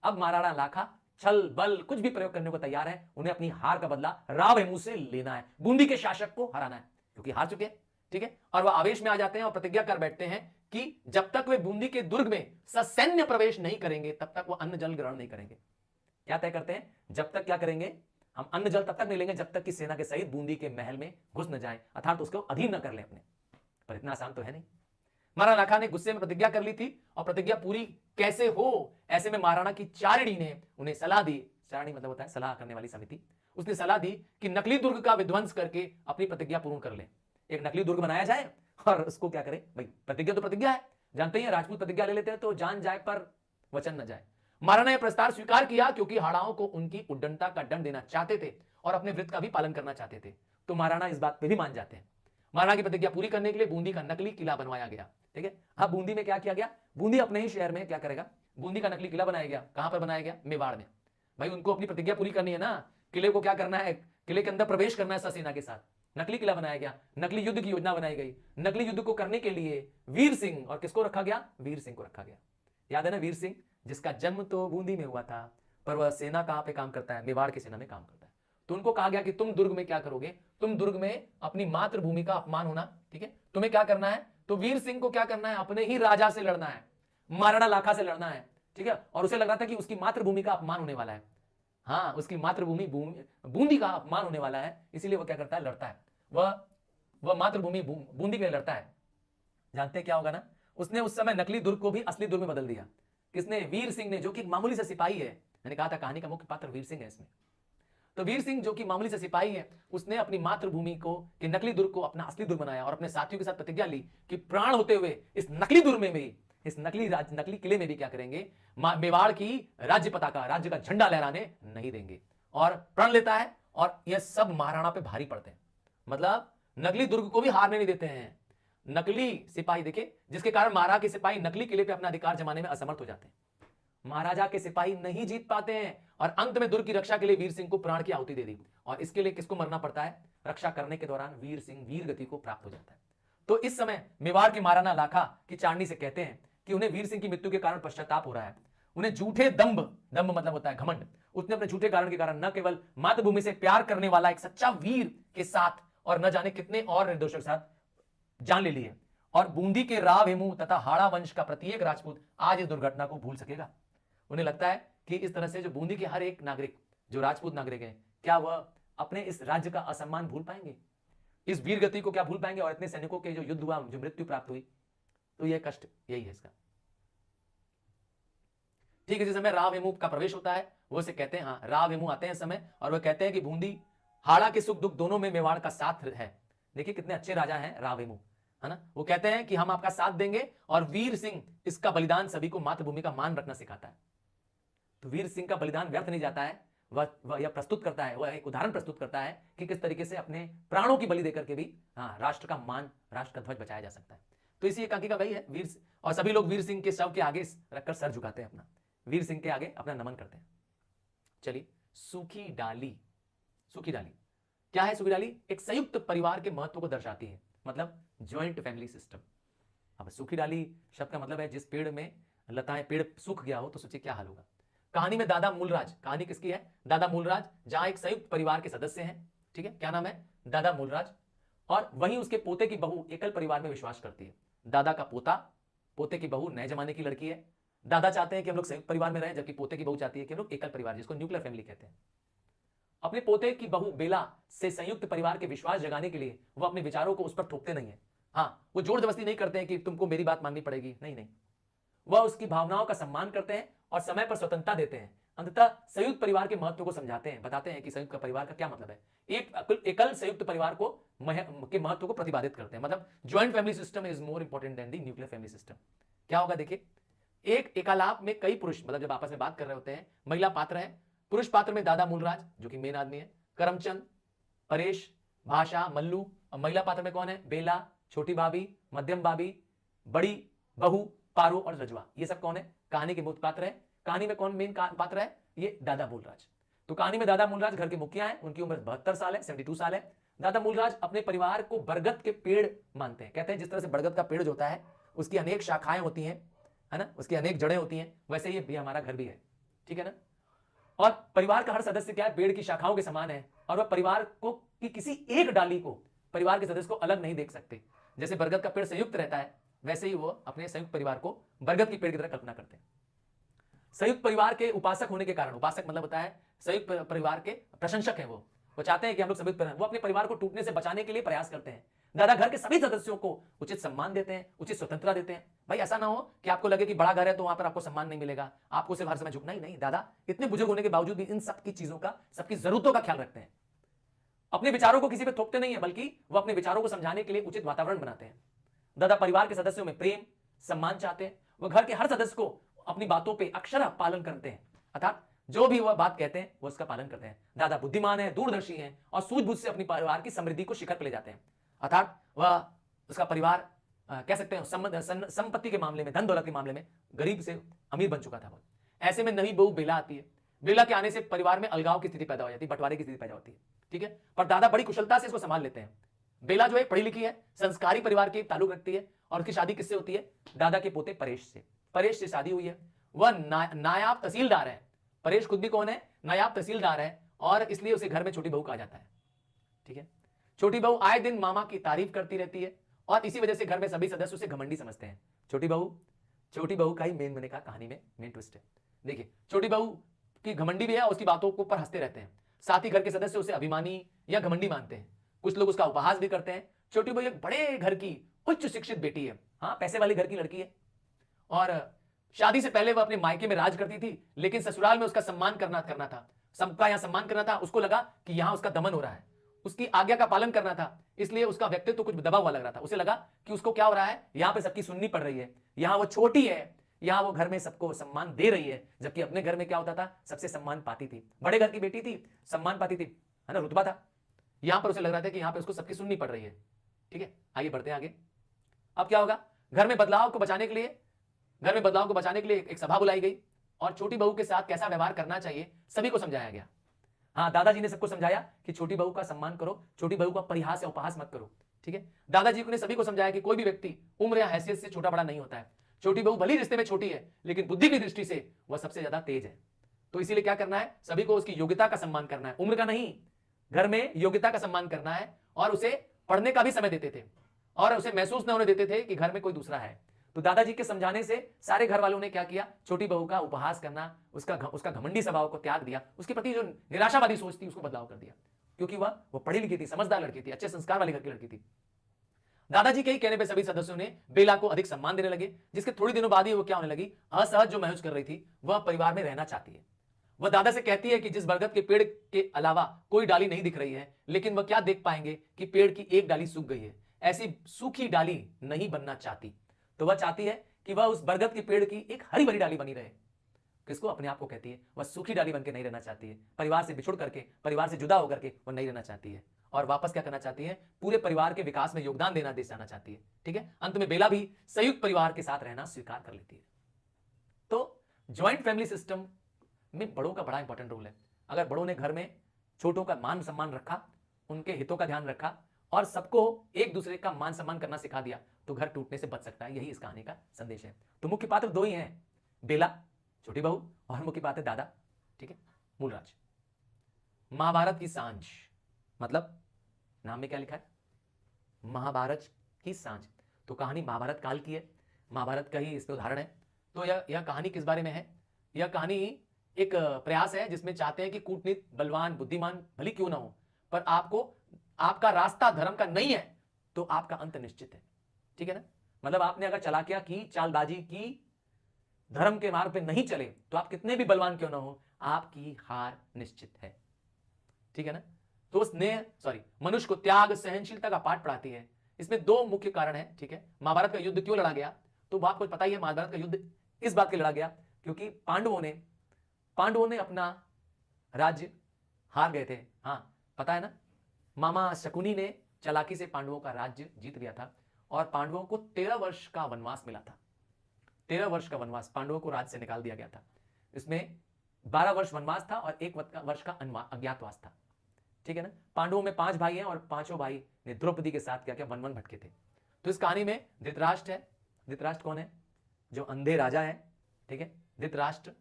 अब महाराणा लाखा छल बल कुछ भी प्रयोग करने को तैयार है। उन्हें अपनी हार का बदला राव हेमू से लेना है, बूंदी के शासक को हराना है, क्योंकि हार चुके हैं, ठीक है। और वह आवेश में आ जाते हैं और प्रतिज्ञा कर बैठते हैं कि जब तक वे बूंदी के दुर्ग में ससैन्य प्रवेश नहीं करेंगे तब तक वो अन्न जल ग्रहण नहीं करेंगे। क्या तय करते हैं? जब तक क्या करेंगे? हम अन्न जल तब तक नहीं लेंगे जब तक कि सेना के सहित बूंदी के महल में घुस न जाए, अर्थात तो उसको अधीन न कर ले अपने। पर इतना आसान तो है नहीं। महाराणा लाखा ने गुस्से में प्रतिज्ञा कर ली थी और प्रतिज्ञा पूरी कैसे हो, ऐसे में महाराणा की चारिणी ने उन्हें सलाह दी। चारिणी मतलब होता है सलाह करने वाली समिति। उसने सलाह दी कि नकली दुर्ग का विध्वंस करके अपनी प्रतिज्ञा पूर्ण कर ले। एक नकली दुर्ग बनाया जाए और उसको क्या करे भाई, प्रतिज्ञा तो प्रतिज्ञा है, जानते ही राजपूत प्रतिज्ञा ले लेते हैं तो जान जाए पर वचन न जाए। महाराणा ने प्रस्ताव स्वीकार किया क्योंकि हाड़ाओं को उनकी उद्दंडता का दंड देना चाहते थे और अपने व्रत का भी पालन करना चाहते थे। तो महाराणा इस बात पे भी मान जाते हैं। महाराणा की प्रतिज्ञा पूरी करने के लिए बूंदी का नकली किला बनवाया गया, ठीक है। अब बूंदी में क्या किया गया? बूंदी अपने ही शहर में क्या करेगा? बूंदी का नकली किला बनाया गया। कहां पर बनाया गया? मेवाड़ में। भाई उनको अपनी प्रतिज्ञा पूरी करनी है ना, किले को क्या करना है? किले के अंदर प्रवेश करना है ससेना के साथ। नकली किला बनाया गया, नकली युद्ध की योजना बनाई गई। नकली युद्ध को करने के लिए वीर सिंह, और किसको रखा गया? वीर सिंह को रखा गया। याद है ना वीर सिंह, जिसका जन्म तो बूंदी में हुआ था पर वह सेना कहां पे काम करता है? मेवाड़ की सेना में काम करता है। तो उनको कहा गया कि तुम दुर्ग में क्या करोगे? तुम दुर्ग में अपनी मातृभूमि का अपमान होना, ठीक है। तुम्हें क्या करना है? तो वीर सिंह को क्या करना है? अपने ही राजा से लड़ना है, महाराणा लाखा से लड़ना है, ठीक है। और उसे लग रहा था कि उसकी मातृभूमि का अपमान होने वाला है। हाँ, उसकी मातृभूमि बूंदी का अपमान होने वाला है, इसीलिए वह क्या करता है? लड़ता है। वह मातृभूमि बूंदी के लिए लड़ता है। जानते हैं क्या होगा ना? उसने उस समय नकली दुर्ग को भी असली दुर्ग में बदल दिया। किसने? वीर सिंह ने, जो कि एक मामूली सा सिपाही है। मैंने कहा था कहानी का मुख्य पात्र वीर सिंह है इसमें। तो वीर सिंह जो कि मामूली से सिपाही है, उसने अपनी मातृभूमि को कि नकली दुर्ग को अपना असली दुर्ग बनाया और अपने साथियों के साथ प्रतिज्ञा ली कि प्राण होते हुए इस नकली दुर्ग में भी, इस नकली किले में भी क्या करेंगे? मेवाड़ की राज्य पताका, राज्य का झंडा लहराने नहीं देंगे। और प्रण लेता है और यह सब महाराणा पे भारी पड़ते हैं। मतलब नकली दुर्ग को भी हारने नहीं देते हैं। नकली सिपाही देखे, जिसके कारण महाराणा के सिपाही नकली किले पे अपना अधिकार जमाने में असमर्थ हो जाते हैं। महाराजा के सिपाही नहीं जीत पाते हैं और अंत में दुर्ग की रक्षा के लिए वीर सिंह को प्राण की आहुति दे दी। और इसके लिए किसको मरना पड़ता है? रक्षा करने के दौरान वीर सिंह वीर गति को प्राप्त हो जाता है। तो इस समय मेवाड़ के महाराणा लाखा की चारणी से कहते हैं कि उन्हें वीर सिंह की मृत्यु के कारण पश्चाताप हो रहा है। उन्हें झूठे दंभ मतलब होता है घमंड, उसने अपने झूठे कारण के कारण न केवल मातृभूमि से प्यार करने वाला एक सच्चा वीर के साथ और न जाने कितने और निर्दोषों के साथ जान ले ली है। और बूंदी के राव हेमू तथा हाड़ा वंश का प्रत्येक राजपूत आज इस दुर्घटना को भूल सकेगा। उन्हें लगता है कि इस तरह से जो बूंदी के हर एक नागरिक, जो राजपूत नागरिक हैं, क्या वह अपने इस राज्य का असम्मान भूल पाएंगे? इस वीर गति को क्या भूल पाएंगे? और इतने सैनिकों के जो युद्ध हुआ, जो मृत्यु प्राप्त हुई, तो यह कष्ट यही है इसका। ठीक इसी समय राव हेमू का प्रवेश होता है। वो उसे कहते हैं, हाँ, राव हेमू आते हैं समय और वह कहते हैं कि बूंदी हाड़ा के सुख दुख दोनों में मेवाड़ का साथ है। देखिए कितने अच्छे राजा हैं राव हेमू, है ना। वो कहते हैं कि हम आपका साथ देंगे और वीर सिंह इसका बलिदान सभी को मातृभूमि का मान रखना सिखाता है। तो वीर सिंह का बलिदान व्यर्थ नहीं जाता है। वह यह प्रस्तुत करता है, वह एक उदाहरण प्रस्तुत करता है कि किस तरीके से अपने प्राणों की बलि देकर के भी राष्ट्र का मान, राष्ट्र का ध्वज बचाया जा सकता है। तो इसी एकांकी का वही है वीर, और सभी लोग वीर सिंह के शव के आगे रखकर सर झुकाते हैं, अपना वीर सिंह के आगे अपना नमन करते हैं। चलिए, सूखी डाली क्या है सुखी डाली? एक संयुक्त परिवार के महत्व को दर्शाती है, मतलब ज्वाइंट फैमिली सिस्टम। अब सूखी डाली शब्द का मतलब है जिस पेड़ में लताएं, पेड़ सूख गया हो तो सोचिए क्या हाल होगा। कहानी में दादा मूलराज, कहानी किसकी है? दादा मूलराज, जहां एक संयुक्त परिवार के सदस्य हैं, ठीक है, क्या नाम है? दादा मूलराज। और वहीं उसके पोते की बहू एकल परिवार में विश्वास करती है। दादा का पोता, पोते की बहू नए जमाने की लड़की है। दादा चाहते हैं कि हम लोग संयुक्त परिवार में रहें, जबकि पोते की बहू चाहती है कि हम लोग एकल परिवार, जिसको न्यूक्लियर फैमिली कहते हैं। अपने पोते की बहू बेला से संयुक्त परिवार के विश्वास जगाने के लिए वो अपने विचारों को उस पर थोपते नहीं है। हाँ, वो जोर जबरदस्ती नहीं करते हैं कि तुमको मेरी बात माननी पड़ेगी, नहीं नहीं, वह उसकी भावनाओं का सम्मान करते हैं और समय पर स्वतंत्रता देते हैं। अंततः संयुक्त परिवार के महत्व को समझाते हैं, बताते हैं कि संयुक्त परिवार का क्या मतलब है। एक एकल संयुक्त परिवार को के महत्व को प्रतिपादित करते हैं, मतलब joint family system is more important than the nuclear family system. क्या होगा देखिए, एक एकालाप में कई पुरुष, मतलब जब आपस में बात कर रहे होते हैं, महिला पात्र है। पुरुष पात्र में दादा मूलराज जो कि मेन आदमी है, करमचंद, परेश, भाषा, मल्लू। और महिला पात्र में कौन है? बेला, छोटी भाभी, मध्यम भाभी, बड़ी बहू, पारो और रजवा। ये सब कौन है? कहानी के मुख्य पात्र है। कहानी में कौन मेन पात्र है? ये दादा मूलराज। तो कहानी में दादा मूलराज घर के मुखिया हैं, उनकी उम्र 72 साल है, 72 साल है। दादा मूलराज अपने परिवार को बरगद के पेड़ मानते हैं। कहते हैं जिस तरह से बरगद का पेड़ जो होता है उसकी अनेक शाखाएं होती हैं, है ना, उसकी अनेक जड़ें होती हैं, वैसे ये भी हमारा घर भी है, ठीक है ना। और परिवार का हर सदस्य क्या है? पेड़ की शाखाओं के समान है, और वह परिवार को की किसी एक डाली को, परिवार के सदस्य को अलग नहीं देख सकते। जैसे बरगद का पेड़ संयुक्त रहता है, वैसे ही वो अपने संयुक्त परिवार को बरगद की पेड़ की तरह कल्पना करते हैं। संयुक्त परिवार के उपासक होने के कारण, उपासक मतलब होता है संयुक्त परिवार के प्रशंसक हैं, वो चाहते हैं कि हम लोग संयुक्त परिवार, वो अपने परिवार को टूटने से बचाने के लिए प्रयास करते हैं। दादा घर के सभी सदस्यों को उचित सम्मान देते हैं, उचित स्वतंत्रता देते हैं। भाई ऐसा ना हो कि आपको लगे कि बड़ा घर है तो वहां पर आपको सम्मान नहीं मिलेगा, आपको सिर्फ हर समय झुकना ही नहीं। दादा इतने बुजुर्ग होने के बावजूद भी इन सबकी चीजों का, सबकी जरूरतों का ख्याल रखते हैं। अपने विचारों को किसी पे थोपते नहीं है, बल्कि वो अपने विचारों को समझाने के लिए उचित वातावरण बनाते हैं। दादा परिवार के सदस्यों में प्रेम, सम्मान चाहते हैं। वह घर के हर सदस्य को अपनी बातों पे अक्षरशः पालन करते हैं, अर्थात जो भी वह बात कहते हैं वो उसका पालन करते हैं। दादा बुद्धिमान है, दूरदर्शी हैं और सूझबूझ से अपनी परिवार की समृद्धि को शिखर पर ले जाते हैं, अर्थात वह उसका परिवार कह सकते हैं संपत्ति के मामले में, धन दौलत के मामले में गरीब से अमीर बन चुका था वो। ऐसे में नई बहू बेला आती है। बेला के आने से परिवार में अलगाव की स्थिति पैदा हो जाती है, बंटवारे की स्थिति पैदा होती है, ठीक है। पर दादा बड़ी कुशलता से इसको संभाल लेते हैं। बेला जो है पढ़ी लिखी है, संस्कारी परिवार के ताल्लुक रखती है, और उसकी शादी किससे होती है? दादा के पोते परेश से। परेश से शादी हुई है। वह नायाब तहसीलदार है। परेश खुद भी कौन है? नायाब तहसीलदार है, और इसलिए उसे घर में छोटी बहू कहा जाता है, ठीक है। छोटी बहू आए दिन मामा की तारीफ करती रहती है, और इसी वजह से घर में सभी सदस्य उसे घमंडी समझते हैं। छोटी बहू का ही मेन, मैंने कहा कहानी में मेन ट्विस्ट है। देखिए छोटी बहू की घमंडी भी है, उसकी बातों को ऊपर हंसते रहते हैं। साथ ही घर के सदस्य उसे अभिमानी या घमंडी मानते हैं। कुछ लोग उसका उपहास भी करते हैं। छोटी बहू एक बड़े घर की उच्च शिक्षित बेटी है, हाँ, पैसे वाली घर की लड़की है, और शादी से पहले वह अपने मायके में राज करती थी, लेकिन ससुराल में उसका सम्मान करना था, सबका यहां सम्मान करना था। उसको लगा कि यहां उसका दमन हो रहा है, उसकी आज्ञा का पालन करना था, इसलिए उसका व्यक्तित्व तो कुछ दबा हुआ लग रहा था। उसे लगा कि उसको क्या हो रहा है, यहां पे सबकी सुननी पड़ रही है, यहां वो छोटी है, यहां वो घर में सबको सम्मान दे रही है, जबकि अपने घर में क्या होता था, सबसे सम्मान पाती थी, बड़े घर की बेटी थी, सम्मान पाती थी, है ना, रुतबा था। यहां पर उसे लग रहा था कि यहां पे उसको सबकी सुननी पड़ रही है, ठीक है। आइए बढ़ते हैं आगे। अब क्या होगा, घर में बदलाव को बचाने के लिए एक सभा बुलाई गई, और छोटी बहू के साथ कैसा व्यवहार करना चाहिए सभी को समझाया गया। हाँ, दादाजी ने सबको समझाया कि छोटी बहू का सम्मान करो, छोटी बहू का परिहास या उपहास मत करो, ठीक है। दादाजी ने सभी को समझाया कि कोई भी व्यक्ति उम्र या हैसियत से छोटा बड़ा नहीं होता है। छोटी बहू भली रिश्ते में छोटी है, लेकिन बुद्धि की दृष्टि से वह सबसे ज्यादा तेज है। तो इसीलिए क्या करना है, सभी को उसकी योग्यता का सम्मान करना है, उम्र का नहीं। घर में योग्यता का सम्मान करना है, और उसे पढ़ने का भी समय देते थे, और उसे महसूस न होने देते थे कि घर में कोई दूसरा है। तो दादाजी के समझाने से सारे घर वालों ने क्या किया, छोटी बहू का उपहास करना, उसका घमंडी स्वभाव को त्याग दिया, उसके प्रति जो निराशावादी सोच थी उसको बदलाव कर दिया, क्योंकि वह पढ़ी लिखी थी, समझदार लड़की थी, अच्छे संस्कार वाली घर की लड़की थी। दादाजी के ही कहने पर सभी सदस्यों ने बेला को अधिक सम्मान देने लगे, जिसके थोड़ी दिनों बाद ही वो क्या होने लगी, असहज जो महसूस कर रही थी, वह परिवार में रहना चाहती है। वह दादा से कहती है कि जिस बरगद के पेड़ के अलावा कोई डाली नहीं दिख रही है, लेकिन वह क्या देख पाएंगे कि पेड़ की एक डाली सूख गई है, ऐसी सूखी डाली नहीं बनना चाहती। तो वह चाहती है कि वह उस बरगद के पेड़ की एक हरी भरी डाली बनी रहे। किसको? अपने आप को कहती है। वह सूखी डाली बनकर नहीं रहना चाहती है, परिवार से बिछुड़ करके, परिवार से जुदा होकर के वह नहीं रहना चाहती है, और वापस क्या करना चाहती है, पूरे परिवार के विकास में योगदान देना जाना चाहती है, ठीक है। अंत में बेला भी संयुक्त परिवार के साथ रहना स्वीकार कर लेती है। तो ज्वाइंट फैमिली सिस्टम में बड़ों का बड़ा इंपॉर्टेंट रोल है। अगर बड़ों ने घर में छोटों का मान सम्मान रखा, उनके हितों का ध्यान रखा और सबको एक दूसरे का मान सम्मान करना सिखा दिया तो घर टूटने से बच सकता है। यही इस कहानी का संदेश है। तो मुख्य पात्र दो ही हैं, बेला छोटी बहू और मुख्य पात्र दादा, ठीक है, मूलराज। महाभारत की सांझ, मतलब नाम में क्या लिखा है, महाभारत की सांझ, तो कहानी महाभारत काल की है, महाभारत का ही इसमें उदाहरण है। तो यह कहानी किस बारे में है, यह कहानी एक प्रयास है जिसमें चाहते हैं कि कूटनीति बलवान बुद्धिमान भली क्यों ना हो, पर आपको आपका रास्ता धर्म का नहीं है तो आपका अंत निश्चित है, ठीक है ना। मतलब आपने अगर चालाकियां की, चालबाजी की, धर्म के मार्ग पे नहीं चले तो आप कितने भी बलवान क्यों ना हो, आपकी हार निश्चित है, ठीक है ना। तो उसने मनुष्य को त्याग सहनशीलता का पाठ पढ़ाती है। इसमें दो मुख्य कारण है, ठीक है। महाभारत का युद्ध क्यों लड़ा गया, तो आपको पता ही है, महाभारत का युद्ध इस बात के लड़ा गया क्योंकि पांडवों ने अपना राज्य हार गए थे। हाँ, पता है ना, मामा शकुनी ने चालाकी से पांडवों का राज्य जीत लिया था और पांडवों को 13 वर्ष का वनवास मिला था। 13 वर्ष का वनवास, पांडवों को राज्य से निकाल दिया गया था। इसमें 12 वर्ष वनवास था और 1 वर्ष का अज्ञातवास था, ठीक है ना। पांडवों में 5 भाई हैं और पांचों भाई ने द्रौपदी के साथ क्या क्या वन भटके थे। तो इस कहानी में धृतराष्ट्र है। धृतराष्ट्र कौन है, जो अंधे राजा है, ठीक है। धृतराष्ट्र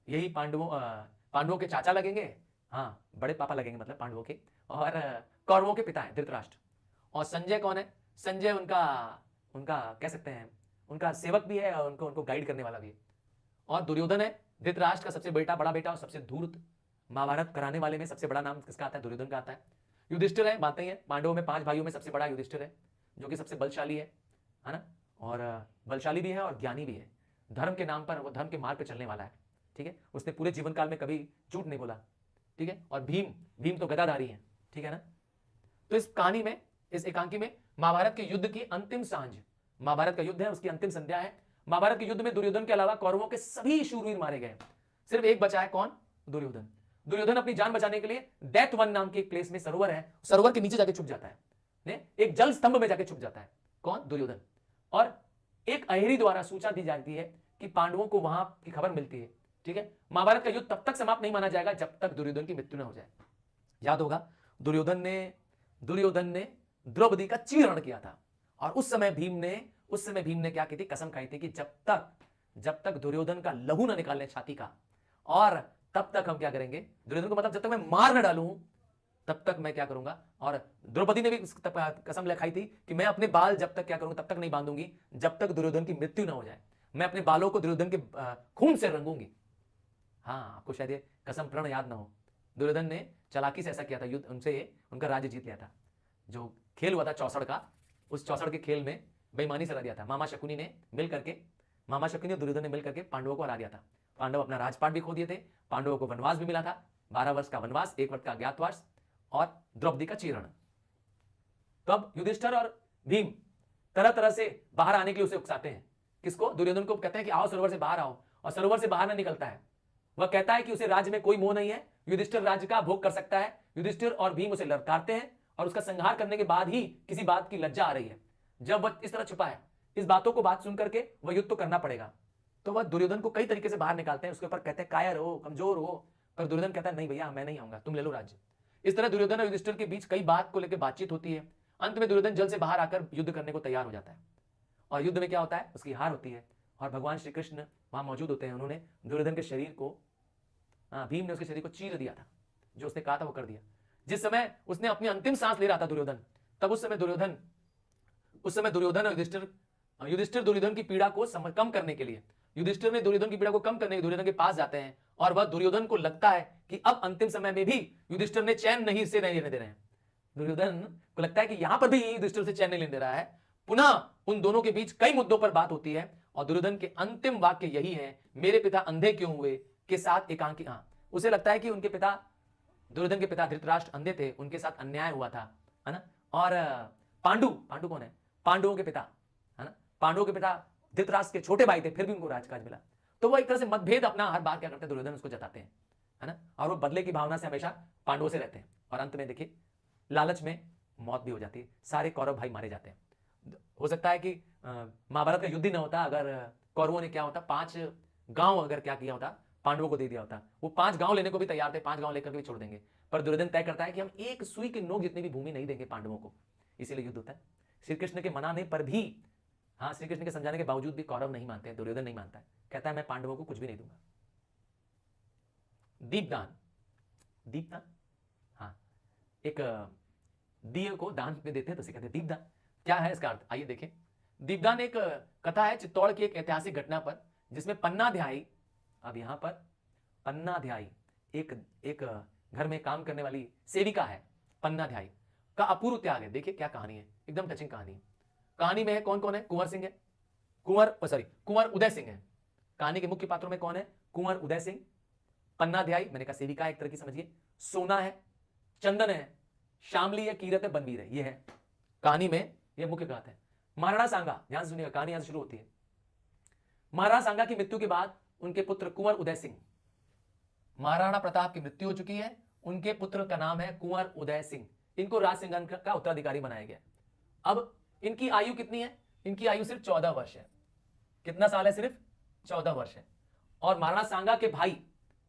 यही पांडवों के चाचा लगेंगे, हाँ, बड़े पापा लगेंगे, मतलब पांडवों के, और कौरवों के पिता है धृतराष्ट्र। और संजय कौन है, संजय उनका कह सकते हैं उनका सेवक भी है और उनको गाइड करने वाला भी है। और दुर्योधन है धृतराष्ट्र का सबसे बड़ा बेटा और सबसे धूर्त। महाभारत कराने वाले में सबसे बड़ा नाम किसका आता है, दुर्योधन का आता है। युधिष्ठिर है, मानते ही है, पांडवों में 5 भाइयों में सबसे बड़ा युधिष्ठिर है, जो कि सबसे बलशाली है ना, और बलशाली भी है और ज्ञानी भी है। धर्म के नाम पर वो धर्म के मार्ग पर चलने वाला है, ठीक है। उसने पूरे जीवन काल में कभी झूठ नहीं बोला, ठीक है। और भीम तो गदाधारी है, ठीक है ना। तो इस कहानी में, इस एकांकी में महाभारत के युद्ध की अंतिम सांझ, महाभारत का युद्ध है, उसकी अंतिम संध्या है। महाभारत के युद्ध में दुर्योधन के अलावा कौरवों के सभी शूरवीर मारे गए, सिर्फ एक बचा है, कौन, दुर्योधन। दुर्योधन अपनी जान बचाने के लिए डेथ वन नाम के एक प्लेस में सरोवर है, सरोवर के नीचे जाके छुप जाता है, ने एक जल स्तंभ में जाके छुप जाता है, कौन, दुर्योधन। और एक अहेरी द्वारा सूचना दी जाती है कि पांडवों को वहां की खबर मिलती है, ठीक है। महाभारत का युद्ध तब तक समाप्त नहीं माना जाएगा जब तक दुर्योधन की मृत्यु न हो जाए। याद होगा, दुर्योधन ने द्रौपदी का चीरहरण किया था और उस समय भीम ने क्या की थी, कसम खाई थी कि जब तक दुर्योधन का लहू ना निकालने छाती का, और तब तक हम क्या करेंगे, दुर्योधन को, मतलब जब तक मैं मार न डालूं तब तक मैं क्या करूंगा। और द्रौपदी ने भी कसम खाई थी कि मैं अपने बाल जब तक क्या करूंगा, तब तक नहीं बांधूंगी जब तक दुर्योधन की मृत्यु ना हो जाए। मैं अपने बालों को दुर्योधन के खून से रंगूंगी। हाँ, आपको शायद ये कसम प्रण याद ना हो। दुर्योधन ने चालाकी से ऐसा किया था, युद्ध उनसे उनका राज्य जीत लिया था। जो खेल हुआ था चौसड़ का, उस चौसड़ के खेल में बेईमानी से हरा दिया था। मामा शकुनी और दुर्योधन ने मिलकर के पांडवों को हरा दिया था। पांडव अपना राजपाट भी खो दिए थे, पांडवों को वनवास भी मिला था, 12 वर्ष का वनवास, 1 वर्ष का अज्ञातवास और द्रौपदी का चीरहरण। तो अब युधिष्ठिर और भीम तरह तरह से बाहर आने के लिए उसे उकसाते हैं। किसको, दुर्योधन को कहते हैं कि आओ सरोवर से बाहर आओ, और सरोवर से बाहर ना निकलता है। वह कहता है कि उसे राज्य में कोई मोह नहीं है, युधिष्ठिर राज्य का भोग कर सकता है। युधिष्ठिर और भीम उसे ललकारते हैं और उसका संहार करने के बाद ही किसी बात की लज्जा आ रही है। जब वह इस तरह छुपा है, इस बातों को बात सुन करके वह युद्ध तो करना पड़ेगा, तो वह दुर्योधन को कई तरीके से बाहर निकालते हैं। उसके ऊपर कहते हैं कायर हो, कमजोर हो, पर दुर्योधन कहता है नहीं भैया, मैं नहीं आऊंगा, तुम ले लो राज्य। इस तरह दुर्योधन और युधिष्ठिर के बीच कई बात को लेकर बातचीत होती है। अंत में दुर्योधन जल से बाहर आकर युद्ध करने को तैयार हो जाता है, और युद्ध में क्या होता है, उसकी हार होती है और भगवान श्री कृष्ण वहां मौजूद होते हैं। उन्होंने दुर्योधन के शरीर को, भीम ने उसके शरीर को चीर दिया था, जो उसने कहा था वो कर दिया। जिस समय उसने अपनी अंतिम सांस ले रहा था दुर्योधन, तब उस समय दुर्योधन और युधिष्ठिर दुर्योधन की पीड़ा को कम करने के लिए, युधिष्ठिर ने दुर्योधन की पीड़ा को कम करने के दुर्योधन के पास जाते हैं, और वह दुर्योधन को लगता है कि अब अंतिम समय में भी युधिष्ठिर ने चैन नहीं लेने दे रहे हैं। दुर्योधन को लगता है कि यहां पर भी युधिष्ठिर से चैन नहीं लेने दे रहा है। पुनः उन दोनों के बीच कई मुद्दों पर बात होती है और दुर्योधन के अंतिम वाक्य यही है, मेरे पिता अंधे क्यों हुए के साथ एकांकी। उसे लगता है कि उनके पिता, दुर्योधन के पिता धृतराष्ट्र अंधे थे, उनके साथ अन्याय हुआ था, है ना। और पांडु कौन है, पांडवों के पिता, है ना। पांडवों के पिता धृतराष्ट्र के छोटे भाई थे, फिर भी उनको राजकाज मिला। तो वो एक तरह से मतभेद अपना हर बार क्या करते हैं, दुर्योधन उसको जताते हैं, है ना। और वो बदले की भावना से हमेशा पांडवों से रहते हैं, और अंत में देखिए लालच में मौत भी हो जाती है, सारे कौरव भाई मारे जाते हैं। हो सकता है कि महाभारत का युद्ध ही ना होता अगर कौरवों ने क्या होता, 5 गांव अगर क्या किया होता, पांडवों को दे दिया होता। वो 5 गांव लेने को भी तैयार थे, 5 गांव लेकर के भी छोड़ देंगे, पर दुर्योधन तय करता है कि हम एक सुई की नोक जितनी भी भूमि नहीं देंगे पांडवों को, इसीलिए युद्ध होता है। श्री कृष्ण के मनाने पर भी, हाँ, श्री कृष्ण के समझाने के बावजूद भी कौरव नहीं मानते हैं, दुर्योधन नहीं मानता है, कहता है मैं पांडवों को कुछ भी नहीं दूंगा। दीपदान, दीपदान, हाँ, एक दिए को दान में देते हैं तो इसे कहते हैं दीपदान। क्या है इसका अर्थ, आइए देखें। दीपदान एक कथा है चित्तौड़ की एक ऐतिहासिक घटना पर, जिसमें पन्नाध्यायी, अब यहां पर पन्नाध्यायी एक घर में काम करने वाली सेविका है, पन्नाध्यायी का अपूर्व त्याग है। देखिए क्या कहानी है, एकदम टचिंग कहानी है। कहानी में है कौन कौन है, कुंवर सिंह है, कुंवर उदय सिंह है। कहानी के मुख्य पात्रों में कौन है, कुंवर उदय सिंह, पन्नाध्यायी, मैंने कहा सेविका एक तरह की समझिए, सोना है, चंदन है, शामली है, कीरत है, बनवीर है, ये है कहानी में, ये मुख्य बात है। महाराणा सांगा, ध्यान से सुनिएगा, कहानी यहां से शुरू होती है। महाराणा सांगा की मृत्यु के बाद उनके पुत्र कुंवर उदय सिंह, महाराणा प्रताप की मृत्यु हो चुकी है, उनके पुत्र का नाम है कुंवर उदय सिंह, इनको राज सिंहासन का उत्तराधिकारी बनाया गया। अब इनकी आयु कितनी है, इनकी आयु सिर्फ 14 वर्ष है। कितना साल है, सिर्फ 14 वर्ष है। और महाराणा सांगा के भाई,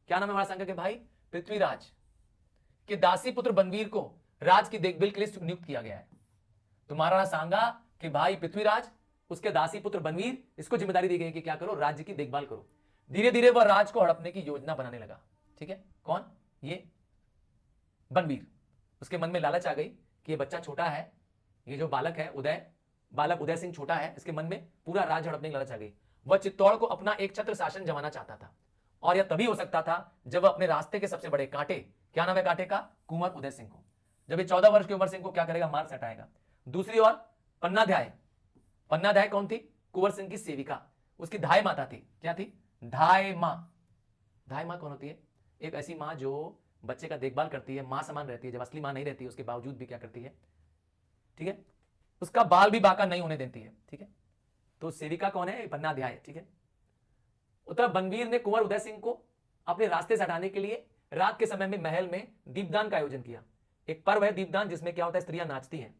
क्या नाम है महाराणा सांगा के भाई, पृथ्वीराज के दासी पुत्र बनवीर को राज की देखभाल के लिए नियुक्त किया गया है। तो महाराणा सांगा के भाई पृथ्वीराज, उसके दासी पुत्र बनवीर, इसको जिम्मेदारी दी गई कि क्या करो, राज्य की देखभाल करो। धीरे धीरे वह राज को हड़पने की योजना बनाने लगा। ठीक है, कौन, ये बनवीर। उसके मन में लालच आ गई कि ये बच्चा छोटा है, ये जो बालक है बालक उदय सिंह छोटा है, इसके मन में पूरा राज हड़पने की लालच आ गई। वह चित्तौड़ को अपना एक छत्र शासन जमाना चाहता था, और यह तभी हो सकता था जब वह अपने रास्ते के सबसे बड़े कांटे, क्या नाम है कांटे का, कुंवर उदय सिंह को, जब ये 14 वर्ष की उम्र सिंह को क्या करेगा, मार सटाएगा। दूसरी ओर पन्नाध्याय कौन थी, कुंवर सिंह की सेविका, उसकी धाय माता थी, क्या थी, धाय मां। धाय मां कौन होती है, एक ऐसी मां जो बच्चे का देखभाल करती है, मां समान रहती है, जब असली मां नहीं रहती है उसके बावजूद भी क्या करती है, ठीक है, उसका बाल भी बाका नहीं होने देती है। ठीक है, तो सेविका कौन है, पन्नाध्याय। ठीक है, उत्तर बनवीर ने कुंवर उदय सिंह को अपने रास्ते से हटाने के लिए रात के समय में महल में दीपदान का आयोजन किया। एक पर्व है दीपदान, जिसमें क्या होता है, स्त्रियां नाचती हैं।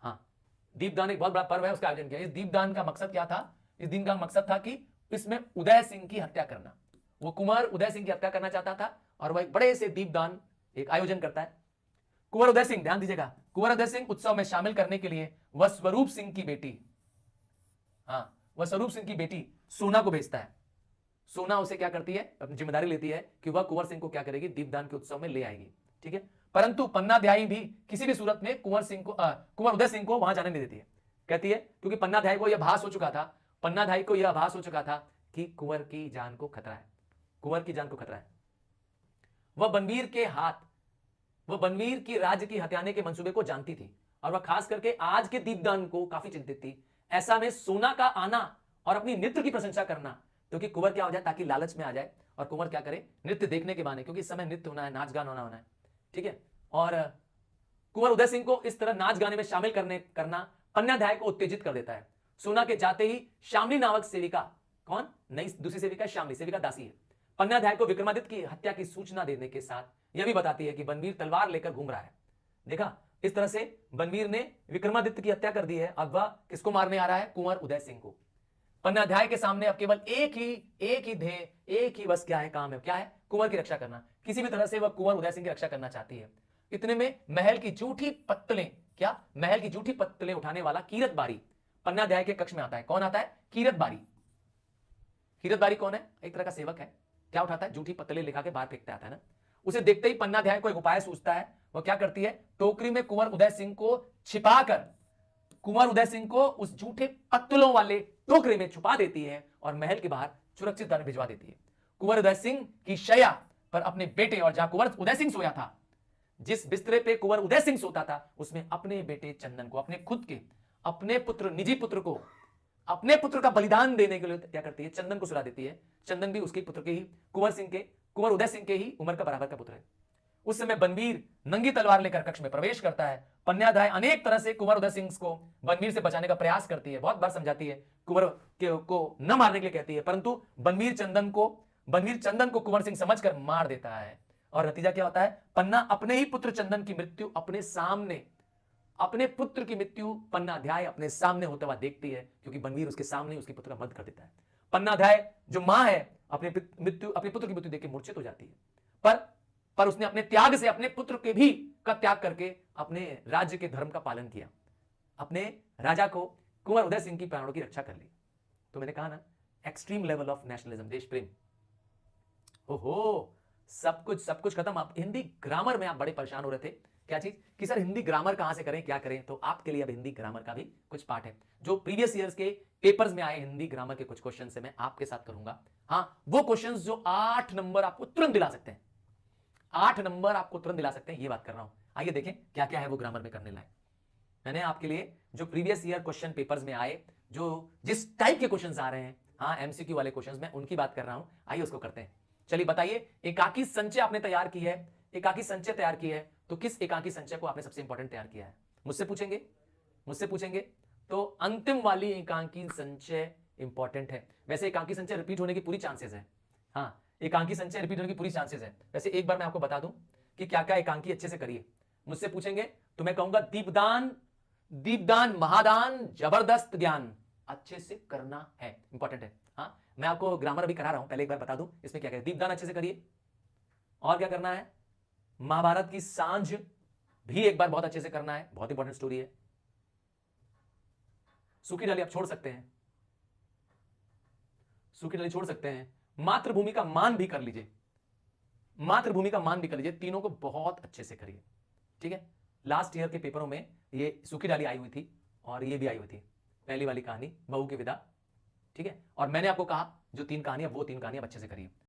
हाँ, दीपदान एक बहुत बड़ा पर्व है, उसका आयोजन किया। इस दीपदान का मकसद क्या था, इस दिन का मकसद था कि इसमें उदय सिंह की हत्या करना, वो कुंवर उदय सिंह की हत्या करना चाहता था, और वह एक बड़े से दीपदान एक आयोजन करता है। कुंवर उदय सिंह, ध्यान दीजिएगा, कुंवर उदय सिंह उत्सव में शामिल करने के लिए वह स्वरूप सिंह की बेटी, हाँ, वह स्वरूप सिंह की बेटी सोना को भेजता है। सोना उसे क्या करती है, अपनी जिम्मेदारी लेती है कि वह कुंवर सिंह को क्या करेगी, दीपदान के उत्सव में ले आएगी। ठीक है, परंतु पन्नाध्यायी भी किसी भी सूरत में कुंवर उदय सिंह को वहां जाने नहीं देती है। कहती है, क्योंकि पन्नाध्यायी को यह आभास हो चुका था, पन्नाध्यायी को यह आभास हो चुका था कि कुंवर की जान को खतरा है, कुंवर की जान को खतरा है। वह बनवीर की राज्य की हत्याने के मंसूबे को जानती थी, और वह खास करके आज के दीपदान को काफी चिंतित थी। ऐसा में सोना का आना और अपनी नृत्य की प्रशंसा करना, क्योंकि कुंवर क्या हो जाए, ताकि लालच में आ जाए और कुंवर क्या करे, नृत्य देखने के बहाने, क्योंकि इस समय नृत्य होना है, नाच गाना होना है। ठीक है, और कुंवर उदय सिंह को इस तरह नाच गाने में शामिल करना पन्नाध्याय को उत्तेजित कर देता है। सोना के जाते ही शामली नामक सेविका, कौन, नई दूसरी सेविका शामली, सेविका दासी है, पन्नाध्याय को विक्रमादित्य की हत्या की सूचना देने के साथ यह भी बताती है कि बनवीर तलवार लेकर घूम रहा है। देखा, इस तरह से बनवीर ने विक्रमादित्य की हत्या कर दी है। अब वह किसको मारने आ रहा है, कुंवर उदय सिंह को। पन्नाध्याय के सामने अब केवल एक ही ध्येय, एक ही बस क्या है, काम है, क्या है, कुंवर की रक्षा करना। किसी भी तरह से वह कुंवर उदय सिंह की रक्षा करना चाहती है। इतने में महल की जूठी पत्तलें उठाने वाला कीरत बारी पन्नाध्याय के कक्ष में आता है। कौन आता है, कीरत बारी। कीरत बारी कौन है, एक तरह का सेवक है। क्या उठाता है, जूठी पत्तलें लेकर के बाहर फेंकता आता है ना। उसे देखते ही पन्नाध्याय को एक उपाय सूझता है। वह क्या करती है, टोकरी में कुंवर उदय सिंह को छिपाकर कुंवर उदय सिंह को उस जूठे पत्तलों वाले टोकरी में छुपा देती है और महल के बाहर सुरक्षित स्थान भिजवा देती है। कुंवर उदय सिंह की शैया पर अपने बेटे, और जहां कुंवर उदय सिंह सोया था, जिस बिस्तरे पे कुंवर उदय सिंह सोता था, उसमें अपने बेटे चंदन को, अपने खुद के, अपने पुत्र, निजी पुत्र को, अपने पुत्र का बलिदान देने के लिए क्या करती है, चंदन को सुला देती है। चंदन भी उसके पुत्र के ही, कुंवर उदय सिंह के ही उम्र का बराबर का पुत्र है। उस समय बनवीर नंगी तलवार लेकर कक्ष में प्रवेश करता है। पन्नाध्याय अनेक तरह से कुंवर उदय सिंह को बनवीर से बचाने का प्रयास करती है, बहुत बार समझाती है, कुंवर को न मारने के लिए कहती है, परंतु बनवीर चंदन को कुंवर सिंह समझकर मार देता है। और नतीजा क्या होता है, पन्ना अपने ही पुत्र चंदन की मृत्यु अपने पुत्र की मृत्यु पन्नाध्याय अपने सामने होता हुआ देखती है, क्योंकि बनवीर उसके सामने उसके पुत्र का वध कर देता है। पन्नाध्याय जो मां है, अपने पुत्र की मृत्यु देख के मूर्छित हो जाती है, पर उसने अपने त्याग से अपने पुत्र के भी का त्याग करके अपने राज्य के धर्म का पालन किया, अपने राजा को कुंवर उदय सिंह की प्राणों की रक्षा कर ली। तो मैंने कहा ना, एक्सट्रीम लेवल ऑफ नेशनलिज्म, देश प्रेम। ओहो, सब कुछ खत्म। आप हिंदी ग्रामर में आप बड़े परेशान हो रहे थे, क्या चीज कि सर हिंदी ग्रामर कहां से करें, क्या करें, तो आपके लिए अब हिंदी ग्रामर का भी कुछ पार्ट है। जो प्रीवियस ईयर्स के पेपर्स में आए हिंदी ग्रामर के कुछ क्वेश्चन से मैं आपके साथ करूंगा। हां, वो क्वेश्चन जो 8 नंबर आपको तुरंत दिला सकते हैं, 8 नंबर आपको तुरंत दिला सकते हैं, ये बात कर रहा हूं। आइए देखें क्या क्या है वो ग्रामर में करने लायक। मैंने आपके लिए जो प्रीवियस ईयर क्वेश्चन पेपर्स में आए, जो जिस टाइप के क्वेश्चंस आ रहे हैं, हाँ एमसीक्यू वाले क्वेश्चंस, में उनकी बात कर रहा हूं। आइए उसको करते हैं। चलिए बताइए, एकाकी संचय आपने तैयार की है, एकाकी संचय तैयार की है, तो किस एकाकी संचय को आपने सबसे इंपॉर्टेंट तैयार किया है? मुझसे पूछेंगे तो अंतिम वाली एकांकी संचय इंपॉर्टेंट है। वैसे एकांकी संचय रिपीट होने की पूरी चांसेस है, हाँ एकांकी संचय रिपीट होने की पूरी चांसेस है। वैसे एक बार मैं आपको बता दूं कि क्या क्या एकांकी अच्छे से करिए। मुझसे पूछेंगे तो मैं कहूंगा दीपदान महादान जबरदस्त ज्ञान अच्छे से करना है, इंपॉर्टेंट है। हाँ, मैं आपको ग्रामर अभी करा रहा हूं, पहले एक बार बता दूं इसमें क्या क्या है। दीपदान अच्छे से करिए, और क्या करना है, महाभारत की सांझ भी एक बार बहुत अच्छे से करना है, बहुत इंपॉर्टेंट स्टोरी है। सूखी डाली आप छोड़ सकते हैं, सूखी डाली छोड़ सकते हैं। मातृभूमि का मान भी कर लीजिए, मातृभूमि का मान भी कर लीजिए, तीनों को बहुत अच्छे से करिए, ठीक है। लास्ट ईयर के पेपरों में ये सूखी डाली आई हुई थी और ये भी आई हुई थी, पहली वाली कहानी बहू की विदा, ठीक है। और मैंने आपको कहा जो 3 कहानियां, वो 3 कहानियां अच्छे से करिए।